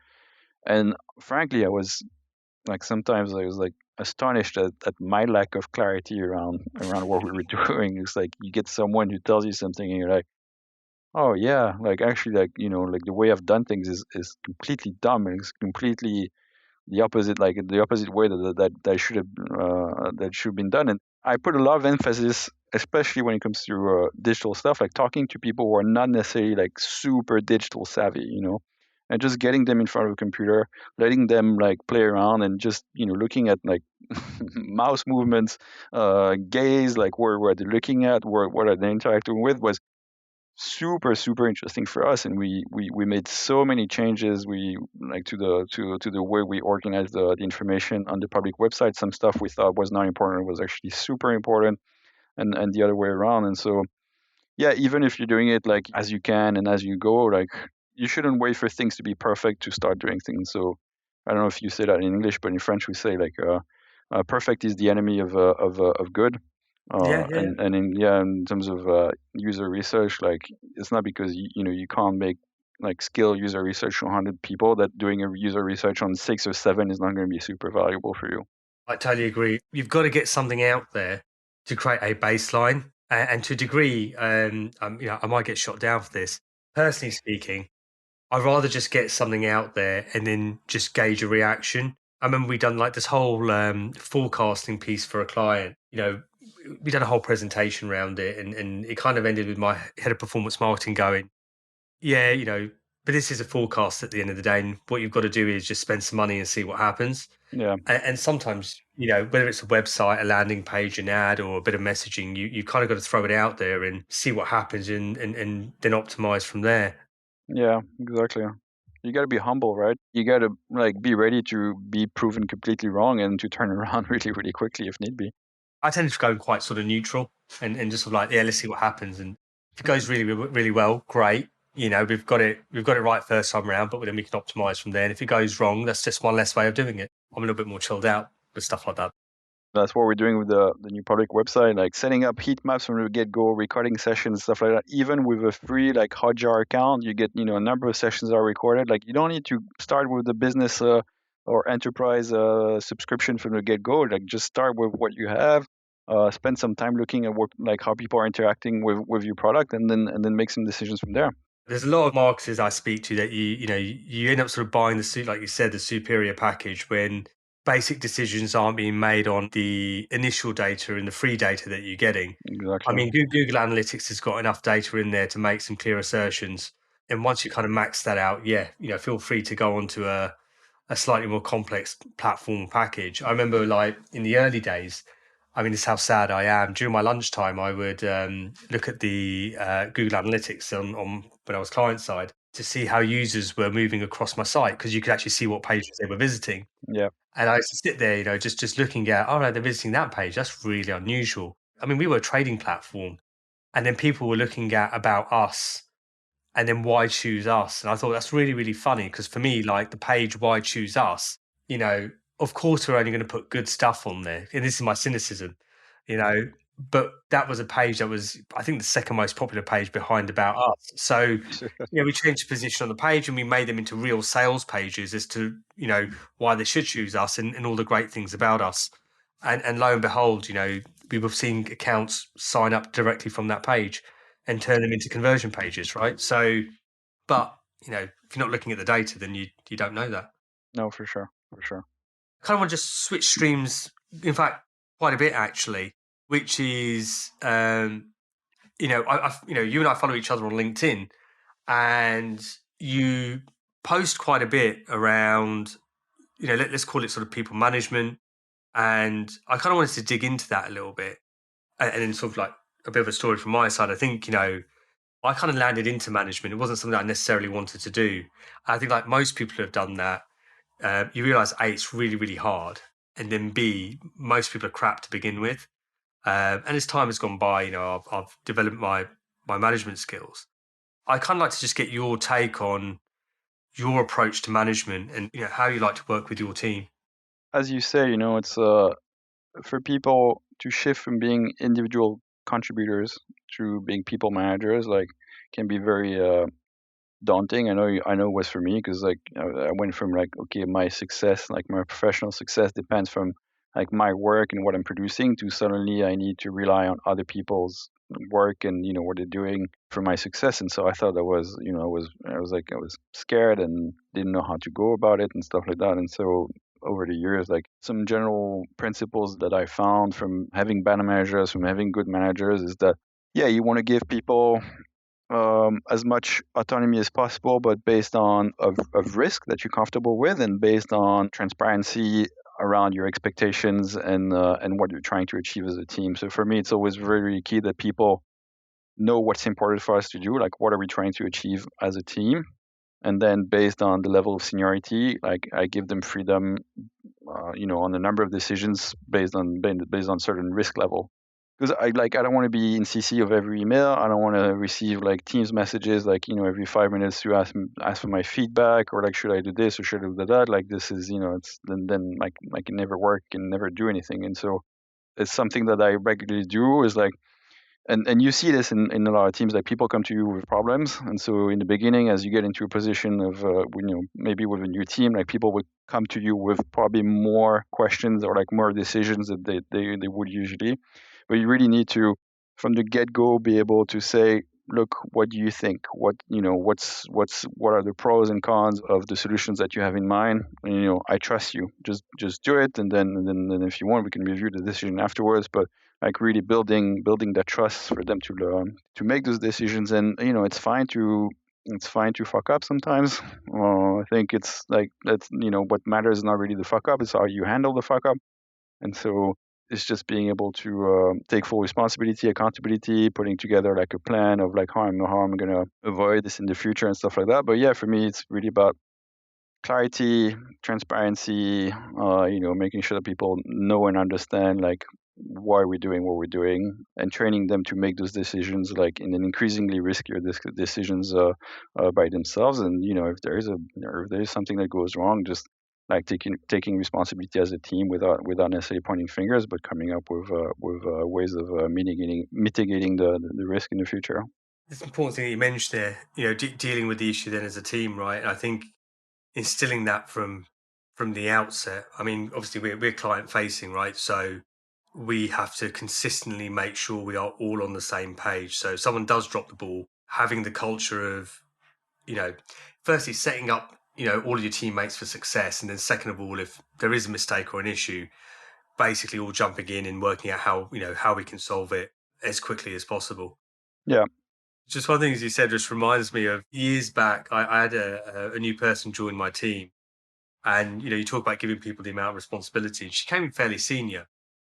And frankly, I was like sometimes I was like astonished at my lack of clarity around what we were doing. It's like you get someone who tells you something and you're like, oh yeah, like actually like like the way I've done things is completely dumb, and it's completely the opposite, like the opposite way that should have been done. And I put a lot of emphasis, especially when it comes to digital stuff, like talking to people who are not necessarily like super digital savvy, and just getting them in front of a computer, letting them like play around, and just looking at like mouse movements, gaze, like where they're looking at, what are they interacting with, was super interesting for us. And we made so many changes, we like to the way we organize the information on the public website. Some stuff we thought was not important was actually super important, and the other way around. And so yeah, even if you're doing it like as you can and as you go, like you shouldn't wait for things to be perfect to start doing things. So I don't know if you say that in English, but in French we say like perfect is the enemy of good. And in terms of user research, like it's not because you can't make like skill user research on 100 people that doing a user research on 6 or 7 is not going to be super valuable for you. I totally agree. You've got to get something out there to create a baseline, and to a degree, I might get shot down for this. Personally speaking, I'd rather just get something out there and then just gauge a reaction. I remember we done like this whole forecasting piece for a client. We done a whole presentation around it, and it kind of ended with my head of performance marketing going, yeah, but this is a forecast at the end of the day, and what you've got to do is just spend some money and see what happens. Yeah. And sometimes, whether it's a website, a landing page, an ad, or a bit of messaging, you kind of got to throw it out there and see what happens, and then optimize from there. Yeah, exactly. You got to be humble, right? You got to like be ready to be proven completely wrong and to turn around really, really quickly if need be. I tend to go quite sort of neutral and just sort of like, yeah, let's see what happens. And if it goes really, really well, great. We've got it right first time around, but then we can optimize from there. And if it goes wrong, that's just one less way of doing it. I'm a little bit more chilled out with stuff like that. That's what we're doing with the new public website, like setting up heat maps from the get-go, recording sessions, stuff like that. Even with a free like Hotjar account, you get a number of sessions are recorded. Like you don't need to start with the business or enterprise subscription from the get-go. Like just start with what you have. Spend some time looking at like how people are interacting with your product, and then make some decisions from there. There's a lot of marketers I speak to that you end up sort of buying like you said, the superior package, when basic decisions aren't being made on the initial data and the free data that you're getting. Exactly. I mean, Google Analytics has got enough data in there to make some clear assertions, And once you kind of max that out, feel free to go onto a slightly more complex platform package. I remember like in the early days, I mean, this is how sad I am. During my lunchtime, I would look at the Google Analytics on when I was client side to see how users were moving across my site, because you could actually see what pages they were visiting. Yeah. And I used to sit there, just looking at, oh no, they're visiting that page. That's really unusual. I mean, we were a trading platform, and then people were looking at about us, and then why choose us? And I thought that's really, really funny, because for me, like the page why choose us, of course we're only going to put good stuff on there. And this is my cynicism, but that was a page that was, I think, the second most popular page behind about us. So, we changed the position on the page and we made them into real sales pages as to, why they should choose us and all the great things about us. And lo and behold, we were seeing accounts sign up directly from that page and turn them into conversion pages, right? So, but, if you're not looking at the data, then you don't know that. No, for sure. I kind of want to just switch streams, in fact, quite a bit actually, which is, I you and I follow each other on LinkedIn, and you post quite a bit around, let's call it sort of people management. And I kind of wanted to dig into that a little bit, and then sort of like a bit of a story from my side. I think, I kind of landed into management. It wasn't something I necessarily wanted to do. I think like most people who have done that, you realize A, it's really, really hard. And then B, most people are crap to begin with. And as time has gone by, I've developed my management skills. I kind of like to just get your take on your approach to management and, how you like to work with your team. As you say, it's for people to shift from being individual contributors to being people managers, like, can be very daunting. I know it was for me, because like I went from like, okay, my success, like my professional success depends from like my work and what I'm producing, to suddenly I need to rely on other people's work and what they're doing for my success. And so I thought I was I was scared and didn't know how to go about it and stuff like that. And so over the years, like, some general principles that I found from having bad managers, from having good managers, is that, yeah, you want to give people as much autonomy as possible, but based on of risk that you're comfortable with, and based on transparency around your expectations and what you're trying to achieve as a team. So for me, it's always very key that people know what's important for us to do, like what are we trying to achieve as a team, and then based on the level of seniority, like I give them freedom, on the number of decisions based on certain risk level. Because I don't want to be in CC of every email. I don't want to receive like Teams messages like every 5 minutes to ask for my feedback, or like, should I do this or should I do that? Like, this is it's then like I can never work and never do anything. And so it's something that I regularly do, is like, and you see this in a lot of teams, like people come to you with problems. And so in the beginning, as you get into a position of maybe with a new team, like people would come to you with probably more questions or like more decisions that they would usually. But you really need to, from the get-go, be able to say, look, what do you think? What are the pros and cons of the solutions that you have in mind? And, I trust you. Just do it, and then if you want, we can review the decision afterwards. But like really building that trust for them to learn to make those decisions. And it's fine to fuck up sometimes. I think it's like that's what matters is not really the fuck up; it's how you handle the fuck up. And so it's just being able to take full responsibility, accountability, putting together like a plan of like how I'm going to avoid this in the future and stuff like that. But yeah, for me, it's really about clarity, transparency, making sure that people know and understand like why we're doing what we're doing, and training them to make those decisions like in an increasingly riskier decisions by themselves. And if there is something that goes wrong, just like taking responsibility as a team without necessarily pointing fingers, but coming up with ways of mitigating the risk in the future. It's an important thing that you mentioned there, dealing with the issue then as a team, right? And I think instilling that from the outset. I mean, obviously we're client facing, right? So we have to consistently make sure we are all on the same page. So if someone does drop the ball, having the culture of, firstly setting up, all of your teammates for success. And then second of all, if there is a mistake or an issue, basically all jumping in and working out how we can solve it as quickly as possible. Yeah. Just one thing as you said just reminds me of years back. I had a new person join my team, and you talk about giving people the amount of responsibility. She came in fairly senior.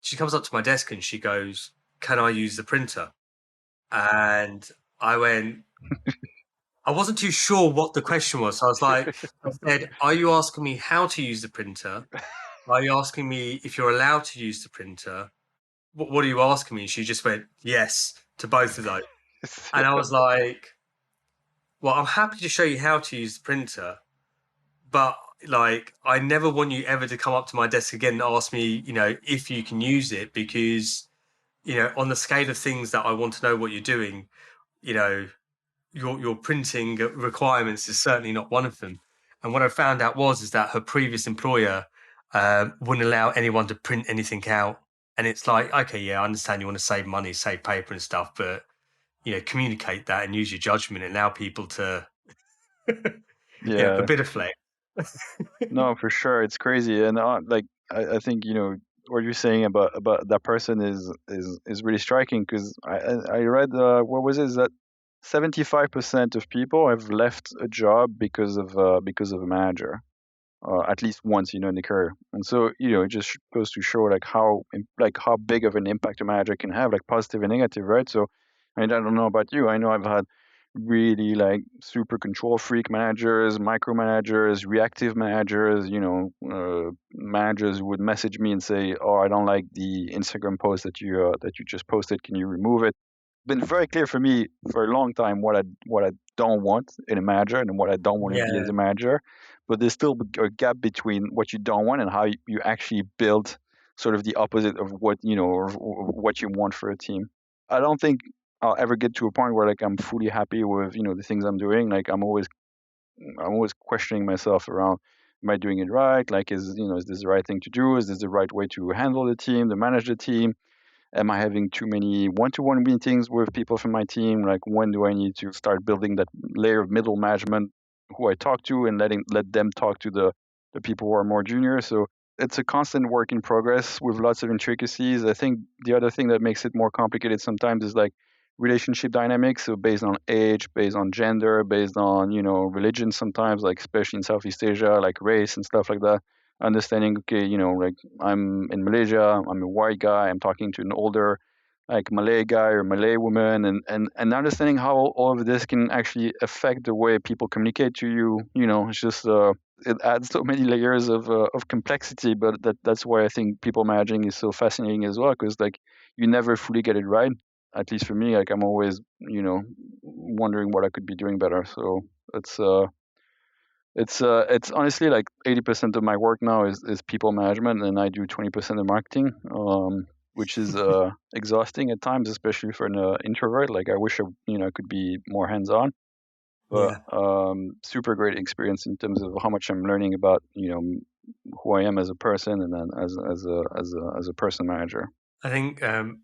She comes up to my desk and she goes, "Can I use the printer?" And I went, I wasn't too sure what the question was. So I was like, I said, "Are you asking me how to use the printer? Are you asking me if you're allowed to use the printer? What are you asking me?" She just went, "Yes," to both of those. And I was like, "Well, I'm happy to show you how to use the printer, but like, I never want you ever to come up to my desk again and ask me, if you can use it, because, on the scale of things that I want to know what you're doing, you know, your printing requirements is certainly not one of them." And what I found out is that her previous employer wouldn't allow anyone to print anything out. And it's like, okay, yeah, I understand you want to save money, save paper and stuff, but communicate that and use your judgment and allow people to, a Yeah, bit of flex. no, for sure, it's crazy, and like I think what you're saying about that person is really striking because I read what was it is that 75% of people have left a job because of a manager, at least once in their career, and so it just goes to show like how big of an impact a manager can have, like positive and negative, right? So I mean, I don't know about you. I know I've had really like super control freak managers, micromanagers, reactive managers, managers who would message me and say, "Oh, I don't like the Instagram post that you just posted. Can you remove it?" Been very clear for me for a long time what I don't want in a manager and what I don't want to be as Yeah, a manager. But there's still a gap between what you don't want and how you actually build sort of the opposite of what or what you want for a team. I don't think I'll ever get to a point where like I'm fully happy with the things I'm doing. Like I'm always questioning myself around, am I doing it right? Like is this the right thing to do? Is this the right way to handle the team, to manage the team? Am I having too many one-to-one meetings with people from my team? Like when do I need to start building that layer of middle management who I talk to and let them talk to the people who are more junior? So it's a constant work in progress with lots of intricacies. I think the other thing that makes it more complicated sometimes is like relationship dynamics. So based on age, based on gender, based on, religion sometimes, like especially in Southeast Asia, like race and stuff like that. Understanding, okay, like I'm in Malaysia, I'm a white guy, I'm talking to an older like Malay guy or Malay woman, and understanding how all of this can actually affect the way people communicate to you. It's just it adds so many layers of complexity, but that's why I think people managing is so fascinating as well, because like you never fully get it right. At least for me, like I'm always wondering what I could be doing better. So it's uh it's honestly like 80% of my work now is people management, and I do 20% of marketing, which is exhausting at times, especially for an introvert. Like I wish I could be more hands on, but yeah. super great experience in terms of how much I'm learning about who I am as a person, and then as a person manager. I think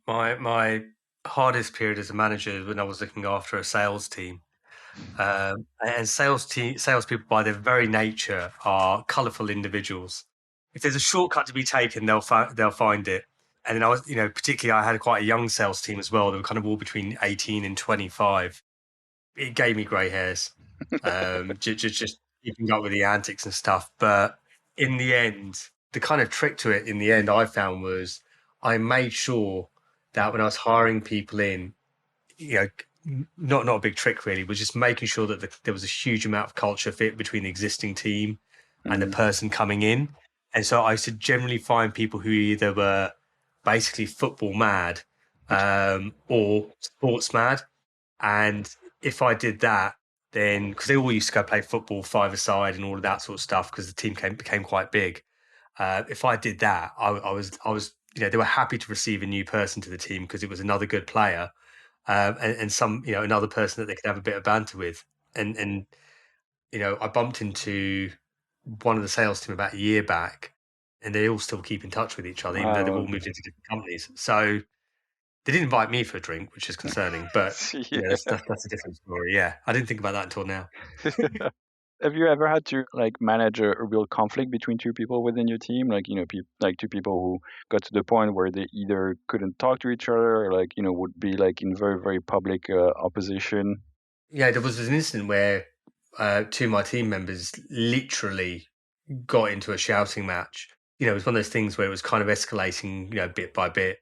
my hardest period as a manager is when I was looking after a sales team. And salespeople, by their very nature, are colourful individuals. If there's a shortcut to be taken, they'll find it. And then I was, particularly, I had quite a young sales team as well. They were kind of all between 18 and 25. It gave me grey hairs, just keeping up with the antics and stuff. But in the end, the kind of trick to it in the end I found was I made sure that when I was hiring people in, you know, not a big trick really, was just making sure that there was a huge amount of culture fit between the existing team and the Mm, person coming in. And so I used to generally find people who either were basically football mad or sports mad. And if I did that, then because they all used to go play football five-a-side and all of that sort of stuff because the team became quite big. If I did that, I was they were happy to receive a new person to the team because it was another good player, and some another person that they could have a bit of banter with. And I bumped into one of the sales team about a year back, and they all still keep in touch with each other, even though they've all wow. moved into different companies. So they didn't invite me for a drink, which is concerning, but Yeah. that's a different story. Yeah, I didn't think about that until now. Have you ever had to like manage a real conflict between two people within your team? Like, like two people who got to the point where they either couldn't talk to each other or like, would be like in very, very public opposition. Yeah, there was an incident where two of my team members literally got into a shouting match. It was one of those things where it was kind of escalating, bit by bit.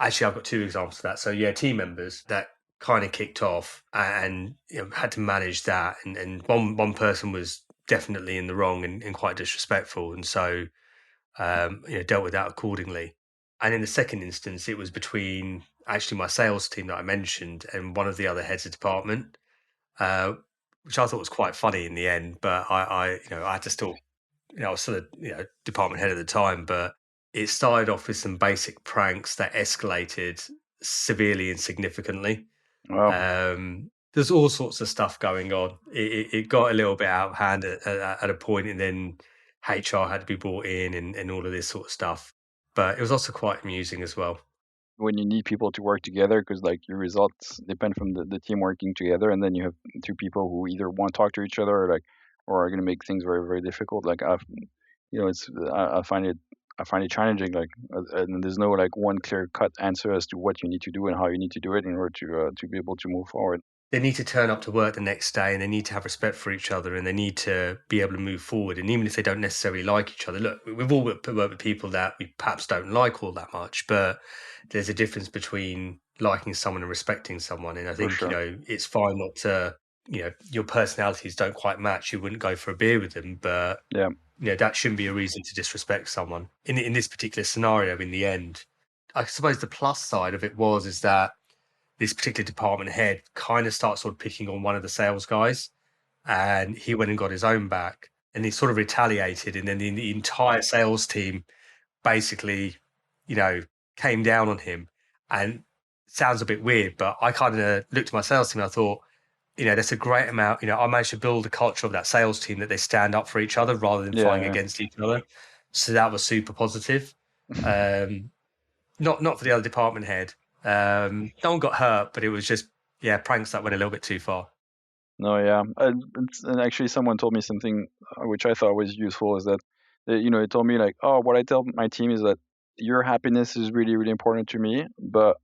Actually, I've got two examples of that. So yeah, team members that kind of kicked off and had to manage that. And one person was definitely in the wrong and quite disrespectful. And so, dealt with that accordingly. And in the second instance, it was between actually my sales team that I mentioned and one of the other heads of department, uh, which I thought was quite funny in the end. But I had to still, I was still a department head at the time, but it started off with some basic pranks that escalated severely and significantly. Wow. There's all sorts of stuff going on. It got a little bit out of hand at a point, and then HR had to be brought in and all of this sort of stuff. But it was also quite amusing as well. When you need people to work together, because like your results depend from the team working together, and then you have two people who either want to talk to each other or are going to make things very, very difficult. Like I find it challenging. Like, and there's no like one clear cut answer as to what you need to do and how you need to do it in order to be able to move forward. They need to turn up to work the next day, and they need to have respect for each other, and they need to be able to move forward. And even if they don't necessarily like each other, look, we've all worked with people that we perhaps don't like all that much, but there's a difference between liking someone and respecting someone. And I think, sure. It's fine not to, your personalities don't quite match. You wouldn't go for a beer with them, but Yeah. that shouldn't be a reason to disrespect someone. In this particular scenario, in the end, I suppose the plus side of it is that this particular department head kind of starts sort of picking on one of the sales guys, and he went and got his own back, and he sort of retaliated, and then the entire sales team basically, came down on him. And it sounds a bit weird, but I kind of looked at my sales team and I thought, that's a great amount. I managed to build a culture of that sales team that they stand up for each other rather than fighting against each other. So that was super positive. Not for the other department head. No one got hurt, but it was just, pranks that went a little bit too far. No, yeah. And actually, someone told me something which I thought was useful is that, it told me like, oh, what I tell my team is that your happiness is really, really important to me, but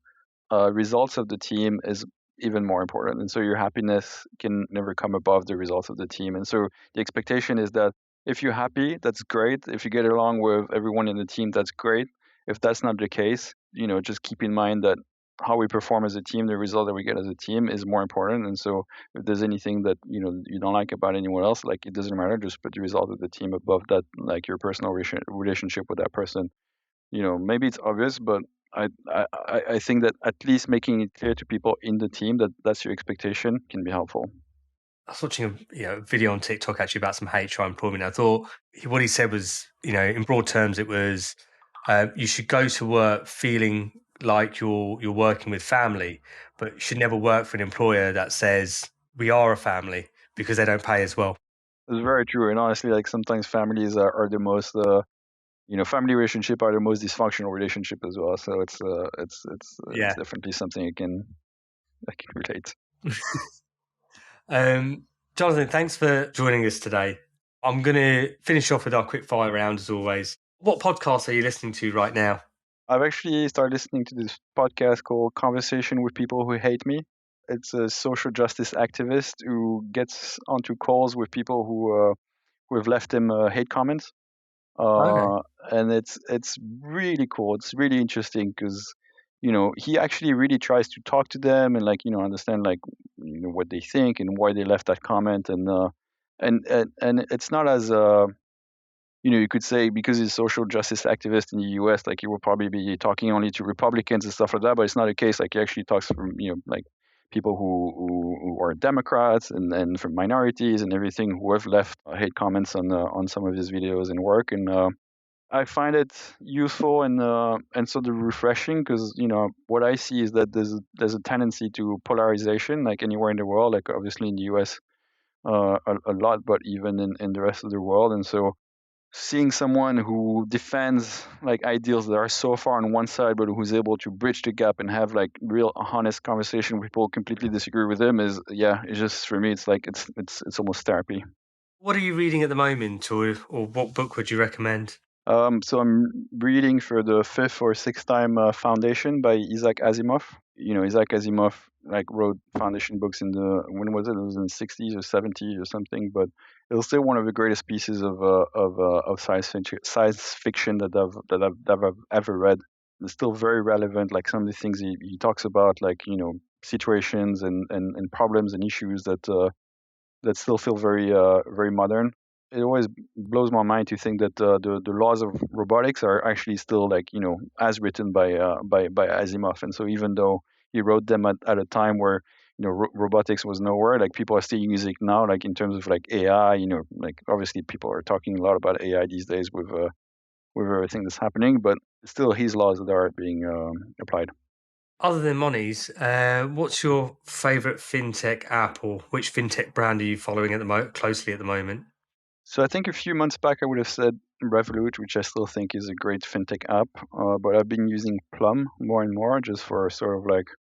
results of the team is even more important. And so your happiness can never come above the results of the team. And so the expectation is that if you're happy, that's great. If you get along with everyone in the team, that's great. If that's not the case, just keep in mind that how we perform as a team, the result that we get as a team is more important. And so if there's anything that, you don't like about anyone else, like it doesn't matter, just put the result of the team above that, like your personal relationship with that person. Maybe it's obvious, but I think that at least making it clear to people in the team that that's your expectation can be helpful. I was watching a video on TikTok actually about some HR employment. I thought what he said was, in broad terms, it was you should go to work feeling like you're working with family, but you should never work for an employer that says we are a family, because they don't pay as well. It's very true, and honestly, like sometimes families are the most, family relationship are the most dysfunctional relationship as well. So it's definitely something I can relate. Jonathan, thanks for joining us today. I'm going to finish off with our quick fire round as always. What podcast are you listening to right now? I've actually started listening to this podcast called Conversation with People Who Hate Me. It's a social justice activist who gets onto calls with people who have left him hate comments. Okay. And it's really cool. It's really interesting because he actually really tries to talk to them and understand what they think and why they left that comment and it's not as you could say because he's a social justice activist in the U.S. like he will probably be talking only to Republicans and stuff like that, but it's not the case. Like he actually talks from like people who are Democrats and from minorities and everything who have left hate comments on some of his videos and work, and I find it useful and sort of refreshing because what I see is that there's a tendency to polarization like anywhere in the world, like obviously in the U.S. A lot, but even in the rest of the world, and so seeing someone who defends like ideals that are so far on one side but who's able to bridge the gap and have like real honest conversation with people who completely disagree with him is it's just for me it's like it's almost therapy. What are you reading at the moment, or what book would you recommend? So I'm reading for the 5th or 6th time Foundation by Isaac Asimov. Isaac Asimov wrote Foundation books in when was it? It was in the 60s or 70s or something. But it was still one of the greatest pieces of science fiction that I've ever read. It's still very relevant. Like some of the things he talks about, situations and problems and issues that still feel very modern. It always blows my mind to think that the laws of robotics are actually still as written by Asimov. And so even though he wrote them at a time where robotics was nowhere, people are still using it now, in terms of AI. Obviously people are talking a lot about AI these days with everything that's happening, but still his laws that are being applied. Other than Monizze, what's your favorite FinTech app, or which FinTech brand are you following closely at the moment? So I think a few months back I would have said Revolut, which I still think is a great FinTech app, but I've been using Plum more and more just for sort of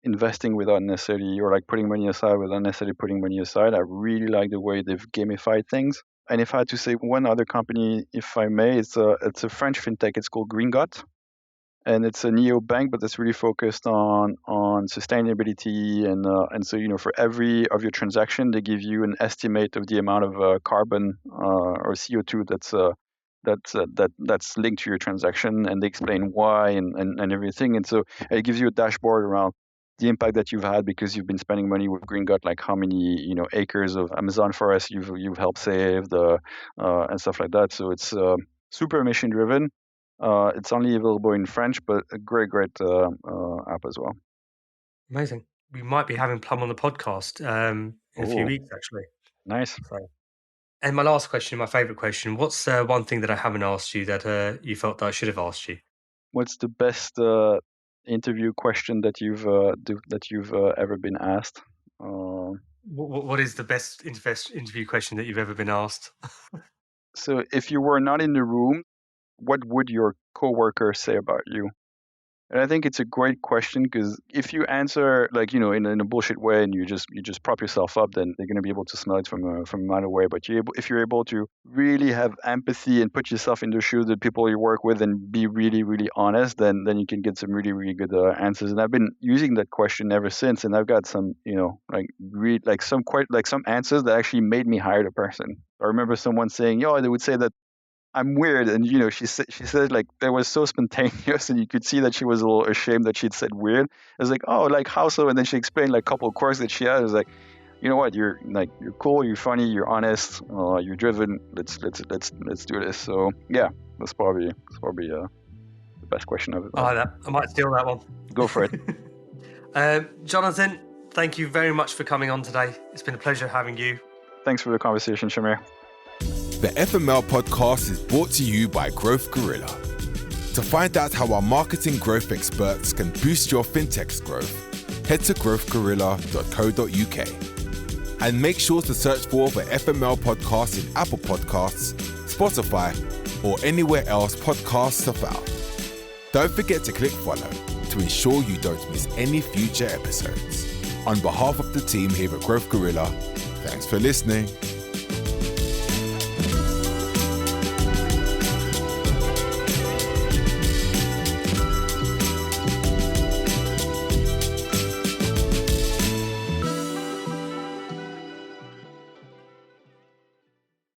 investing without necessarily, or putting money aside without necessarily putting money aside. I really like the way they've gamified things. And if I had to say one other company, if I may, it's a French FinTech. It's called Greengot. And it's a neo bank, but it's really focused on sustainability, and so for every of your transaction, they give you an estimate of the amount of carbon or CO2 that's linked to your transaction, and they explain why and everything. And so it gives you a dashboard around the impact that you've had because you've been spending money with Greengot, like how many acres of Amazon forest you've helped save, and stuff like that. So it's super mission driven. It's only available in French, but a great app as well. Amazing. We might be having Plum on the podcast in a few weeks, actually. Nice. And my last question, my favorite question, what's one thing that I haven't asked you that you felt that I should have asked you? What's the best interview question that you've ever been asked? What is the best interview question that you've ever been asked? So if you were not in the room, what would your coworker say about you? And I think it's a great question because if you answer in a bullshit way and you just prop yourself up, then they're going to be able to smell it from a mile away. But if you're able to really have empathy and put yourself in the shoes of the people you work with and be really really honest, then you can get some really really good answers. And I've been using that question ever since, and I've got some some answers that actually made me hire the person. I remember someone saying, they would say that I'm weird, and she said that was so spontaneous, and you could see that she was a little ashamed that she'd said weird. I was like, oh, how so? And then she explained a couple of quirks that she had. I was like, you know what, you're cool, you're funny, you're honest, you're driven. Let's do this. So yeah, that's probably the best question of it. I like that. I might steal that one. Go for it. Jonathan, thank you very much for coming on today. It's been a pleasure having you. Thanks for the conversation, Shamir. The FML podcast is brought to you by Growth Gorilla. To find out how our marketing growth experts can boost your fintech's growth, head to growthgorilla.co.uk. And make sure to search for the FML podcast in Apple Podcasts, Spotify, or anywhere else podcasts are found. Don't forget to click follow to ensure you don't miss any future episodes. On behalf of the team here at Growth Gorilla, thanks for listening.